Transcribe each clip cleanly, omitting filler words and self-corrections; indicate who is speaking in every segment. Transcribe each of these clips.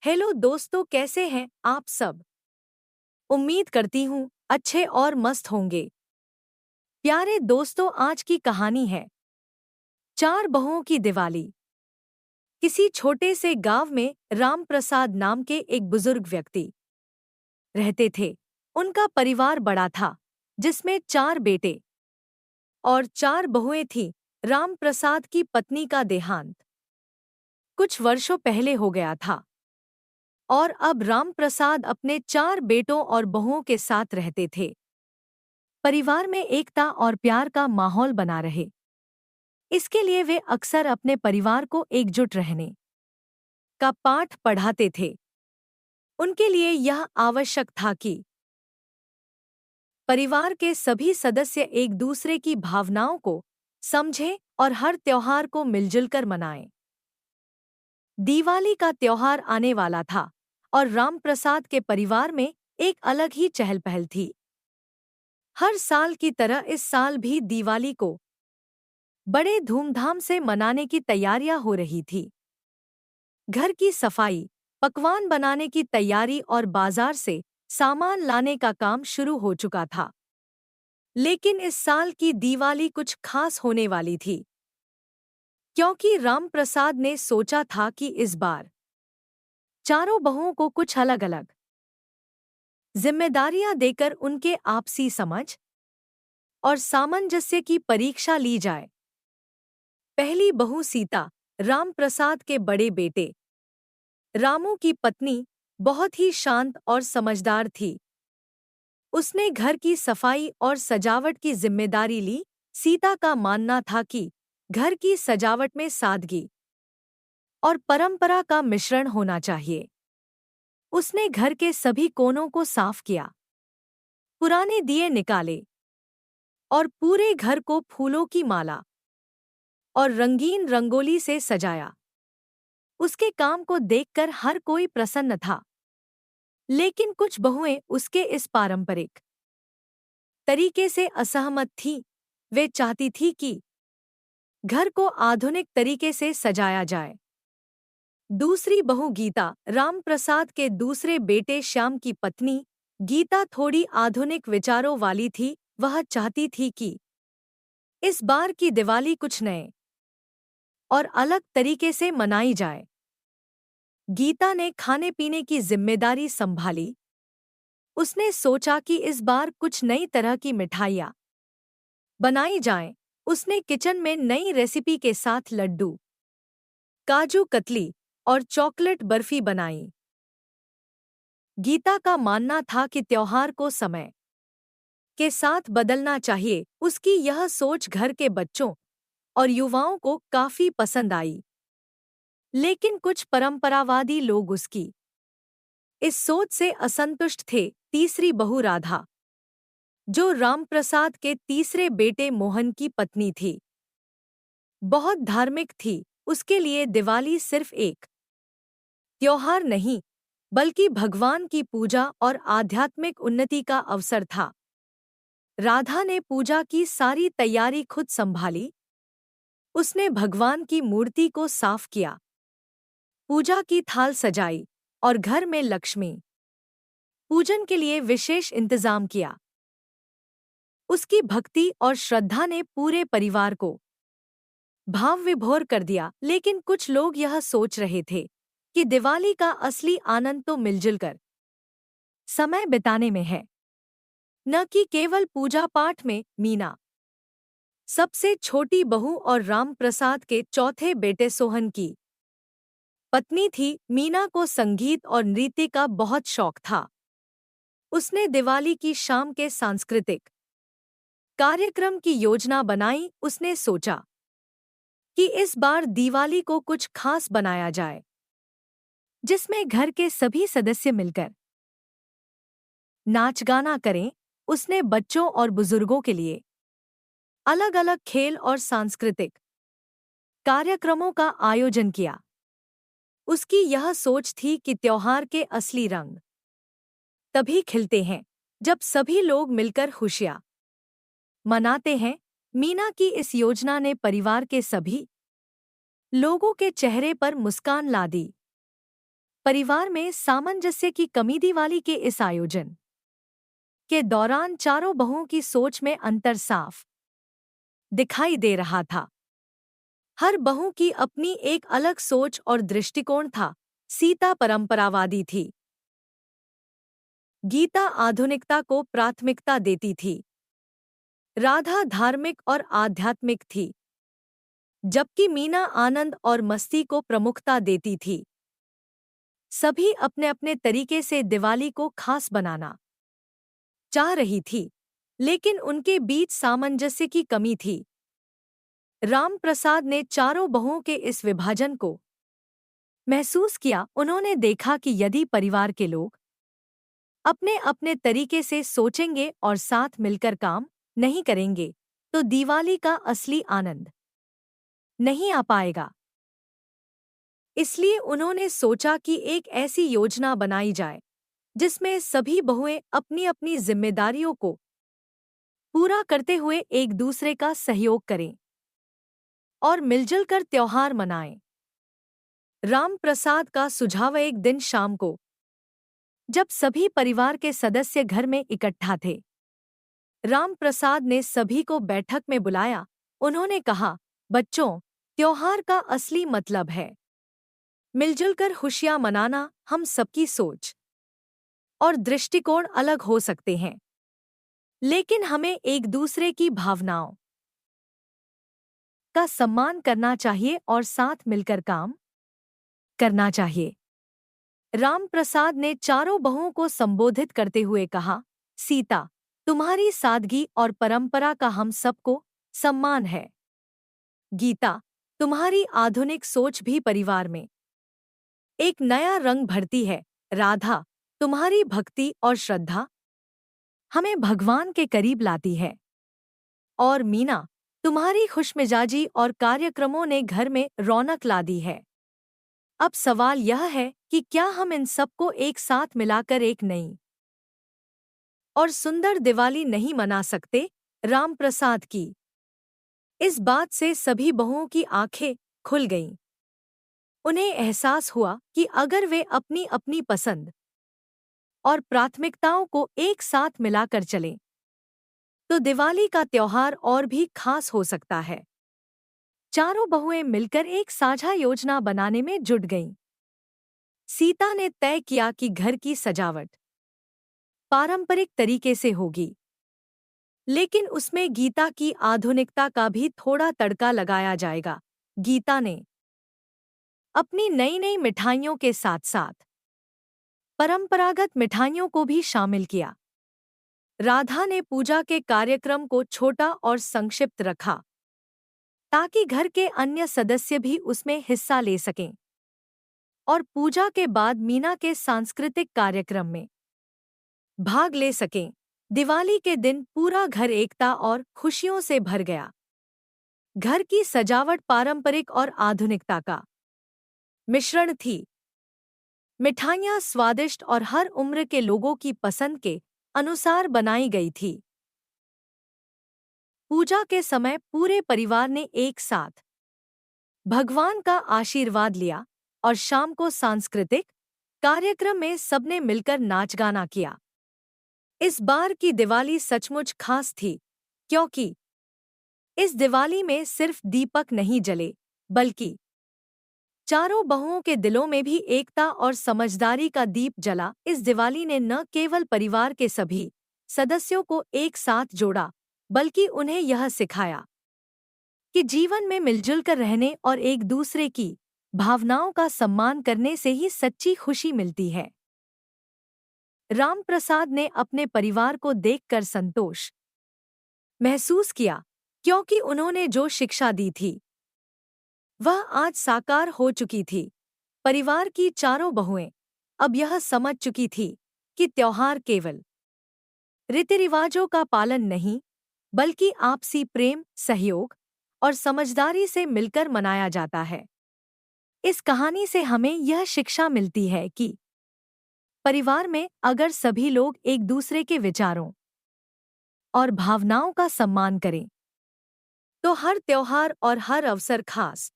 Speaker 1: Hello दोस्तों, कैसे हैं आप सब। उम्मीद करती हूँ अच्छे और मस्त होंगे। प्यारे दोस्तों, आज की कहानी है चार बहुओं की दिवाली। किसी छोटे से गांव में राम प्रसाद नाम के एक बुजुर्ग व्यक्ति रहते थे। उनका परिवार बड़ा था, जिसमें चार बेटे और चार बहुएं थीं। राम प्रसाद की पत्नी का देहांत कुछ वर्षों पहले हो गया था और अब राम प्रसाद अपने चार बेटों और बहुओं के साथ रहते थे। परिवार में एकता और प्यार का माहौल बना रहे, इसके लिए वे अक्सर अपने परिवार को एकजुट रहने का पाठ पढ़ाते थे। उनके लिए यह आवश्यक था कि परिवार के सभी सदस्य एक दूसरे की भावनाओं को समझें और हर त्योहार को मिलजुल कर मनाएं। दिवाली का त्योहार आने वाला था और राम प्रसाद के परिवार में एक अलग ही चहल पहल थी। हर साल की तरह इस साल भी दिवाली को बड़े धूमधाम से मनाने की तैयारियां हो रही थी। घर की सफाई, पकवान बनाने की तैयारी और बाजार से सामान लाने का काम शुरू हो चुका था। लेकिन इस साल की दिवाली कुछ खास होने वाली थी, क्योंकि राम प्रसाद ने सोचा था कि इस बार चारों बहुओं को कुछ अलग अलग जिम्मेदारियां देकर उनके आपसी समझ और सामंजस्य की परीक्षा ली जाए। पहली बहू सीता, राम प्रसाद के बड़े बेटे रामू की पत्नी, बहुत ही शांत और समझदार थी। उसने घर की सफाई और सजावट की जिम्मेदारी ली। सीता का मानना था कि घर की सजावट में सादगी और परंपरा का मिश्रण होना चाहिए। उसने घर के सभी कोनों को साफ किया, पुराने दिए निकाले और पूरे घर को फूलों की माला और रंगीन रंगोली से सजाया। उसके काम को देखकर हर कोई प्रसन्न था। लेकिन कुछ बहुएं उसके इस पारंपरिक तरीके से असहमत थीं। वे चाहती थी कि घर को आधुनिक तरीके से सजाया जाए। दूसरी बहू गीता, राम प्रसाद के दूसरे बेटे श्याम की पत्नी, गीता थोड़ी आधुनिक विचारों वाली थी। वह चाहती थी कि इस बार की दिवाली कुछ नए और अलग तरीके से मनाई जाए। गीता ने खाने पीने की जिम्मेदारी संभाली। उसने सोचा कि इस बार कुछ नई तरह की मिठाइयाँ बनाई जाएं। उसने किचन में नई रेसिपी के साथ लड्डू, काजू कतली और चॉकलेट बर्फी बनाई। गीता का मानना था कि त्योहार को समय के साथ बदलना चाहिए। उसकी यह सोच घर के बच्चों और युवाओं को काफी पसंद आई। लेकिन कुछ परंपरावादी लोग उसकी इस सोच से असंतुष्ट थे। तीसरी बहू राधा, जो रामप्रसाद के तीसरे बेटे मोहन की पत्नी थी, बहुत धार्मिक थी। उसके लिए दिवाली सिर्फ एक त्योहार नहीं, बल्कि भगवान की पूजा और आध्यात्मिक उन्नति का अवसर था। राधा ने पूजा की सारी तैयारी खुद संभाली। उसने भगवान की मूर्ति को साफ किया, पूजा की थाल सजाई और घर में लक्ष्मी पूजन के लिए विशेष इंतजाम किया। उसकी भक्ति और श्रद्धा ने पूरे परिवार को भाव विभोर कर दिया। लेकिन कुछ लोग यह सोच रहे थे कि दिवाली का असली आनंद तो मिलजुल कर समय बिताने में है, न कि केवल पूजा पाठ में। मीना, सबसे छोटी बहू और राम प्रसाद के चौथे बेटे सोहन की पत्नी थी। मीना को संगीत और नृत्य का बहुत शौक था। उसने दिवाली की शाम के सांस्कृतिक कार्यक्रम की योजना बनाई। उसने सोचा कि इस बार दिवाली को कुछ खास बनाया जाए, जिसमें घर के सभी सदस्य मिलकर नाच गाना करें। उसने बच्चों और बुजुर्गों के लिए अलग अलग खेल और सांस्कृतिक कार्यक्रमों का आयोजन किया। उसकी यह सोच थी कि त्योहार के असली रंग तभी खिलते हैं जब सभी लोग मिलकर खुशियां मनाते हैं। मीना की इस योजना ने परिवार के सभी लोगों के चेहरे पर मुस्कान ला दी। परिवार में सामंजस्य की कमी। दिवाली के इस आयोजन के दौरान चारों बहुओं की सोच में अंतर साफ दिखाई दे रहा था। हर बहू की अपनी एक अलग सोच और दृष्टिकोण था। सीता परंपरावादी थी, गीता आधुनिकता को प्राथमिकता देती थी, राधा धार्मिक और आध्यात्मिक थी, जबकि मीना आनंद और मस्ती को प्रमुखता देती थी। सभी अपने अपने तरीके से दिवाली को खास बनाना चाह रही थी, लेकिन उनके बीच सामंजस्य की कमी थी। राम प्रसाद ने चारों बहुओं के इस विभाजन को महसूस किया। उन्होंने देखा कि यदि परिवार के लोग अपने अपने तरीके से सोचेंगे और साथ मिलकर काम नहीं करेंगे, तो दिवाली का असली आनंद नहीं आ पाएगा। इसलिए उन्होंने सोचा कि एक ऐसी योजना बनाई जाए जिसमें सभी बहुएं अपनी अपनी जिम्मेदारियों को पूरा करते हुए एक दूसरे का सहयोग करें और मिलजुल कर त्योहार मनाएं। राम प्रसाद का सुझाव एक दिन शाम को, जब सभी परिवार के सदस्य घर में इकट्ठा थे, राम प्रसाद ने सभी को बैठक में बुलाया। उन्होंने कहा, बच्चों, त्योहार का असली मतलब है मिलजुल कर खुशियां मनाना। हम सबकी सोच और दृष्टिकोण अलग हो सकते हैं, लेकिन हमें एक दूसरे की भावनाओं का सम्मान करना चाहिए और साथ मिलकर काम करना चाहिए। राम प्रसाद ने चारों बहुओं को संबोधित करते हुए कहा, सीता, तुम्हारी सादगी और परंपरा का हम सबको सम्मान है। गीता, तुम्हारी आधुनिक सोच भी परिवार में एक नया रंग भरती है। राधा, तुम्हारी भक्ति और श्रद्धा हमें भगवान के करीब लाती है। और मीना, तुम्हारी खुशमिजाजी और कार्यक्रमों ने घर में रौनक ला दी है। अब सवाल यह है कि क्या हम इन सबको एक साथ मिलाकर एक नई और सुंदर दिवाली नहीं मना सकते? राम प्रसाद की इस बात से सभी बहुओं की आंखें खुल गईं। उन्हें एहसास हुआ कि अगर वे अपनी अपनी पसंद और प्राथमिकताओं को एक साथ मिलाकर चलें, तो दिवाली का त्योहार और भी खास हो सकता है। चारों बहुएं मिलकर एक साझा योजना बनाने में जुट गईं। सीता ने तय किया कि घर की सजावट पारंपरिक तरीके से होगी, लेकिन उसमें गीता की आधुनिकता का भी थोड़ा तड़का लगाया जाएगा। गीता ने अपनी नई नई मिठाइयों के साथ साथ परंपरागत मिठाइयों को भी शामिल किया। राधा ने पूजा के कार्यक्रम को छोटा और संक्षिप्त रखा, ताकि घर के अन्य सदस्य भी उसमें हिस्सा ले सकें। और पूजा के बाद मीना के सांस्कृतिक कार्यक्रम में भाग ले सकें। दिवाली के दिन पूरा घर एकता और खुशियों से भर गया। घर की सजावट पारंपरिक और आधुनिकता का मिश्रण थी। मिठाइयाँ स्वादिष्ट और हर उम्र के लोगों की पसंद के अनुसार बनाई गई थी। पूजा के समय पूरे परिवार ने एक साथ भगवान का आशीर्वाद लिया और शाम को सांस्कृतिक कार्यक्रम में सबने मिलकर नाच गाना किया। इस बार की दिवाली सचमुच खास थी, क्योंकि इस दिवाली में सिर्फ दीपक नहीं जले, बल्कि चारों बहुओं के दिलों में भी एकता और समझदारी का दीप जला। इस दिवाली ने न केवल परिवार के सभी सदस्यों को एक साथ जोड़ा, बल्कि उन्हें यह सिखाया कि जीवन में मिलजुल कर रहने और एक दूसरे की भावनाओं का सम्मान करने से ही सच्ची खुशी मिलती है। राम प्रसाद ने अपने परिवार को देखकर संतोष महसूस किया, क्योंकि उन्होंने जो शिक्षा दी थी वह आज साकार हो चुकी थी। परिवार की चारों बहुएं अब यह समझ चुकी थी कि त्योहार केवल रीति रिवाजों का पालन नहीं, बल्कि आपसी प्रेम, सहयोग और समझदारी से मिलकर मनाया जाता है। इस कहानी से हमें यह शिक्षा मिलती है कि परिवार में अगर सभी लोग एक दूसरे के विचारों और भावनाओं का सम्मान करें, तो हर त्योहार और हर अवसर खास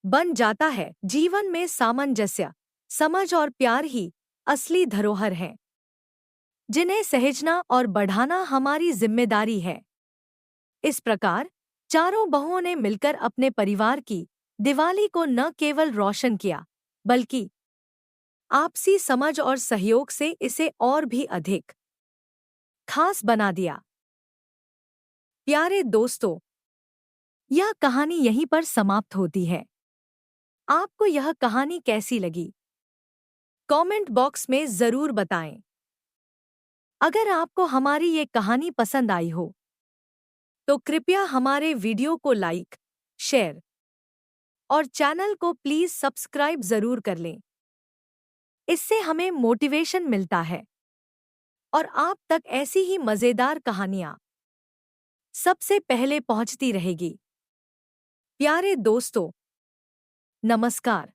Speaker 1: बन जाता है। जीवन में सामंजस्य समझ और प्यार ही असली धरोहर है, जिन्हें सहेजना और बढ़ाना हमारी जिम्मेदारी है। इस प्रकार चारों बहुओं ने मिलकर अपने परिवार की दिवाली को न केवल रोशन किया, बल्कि आपसी समझ और सहयोग से इसे और भी अधिक खास बना दिया। प्यारे दोस्तों, यह कहानी यहीं पर समाप्त होती है। आपको यह कहानी कैसी लगी? कमेंट बॉक्स में जरूर बताएं। अगर आपको हमारी ये कहानी पसंद आई हो, तो कृपया हमारे वीडियो को लाइक, शेयर और चैनल को प्लीज सब्सक्राइब जरूर कर लें। इससे हमें मोटिवेशन मिलता है और आप तक ऐसी ही मजेदार कहानियां सबसे पहले पहुंचती रहेगी। प्यारे दोस्तों, नमस्कार।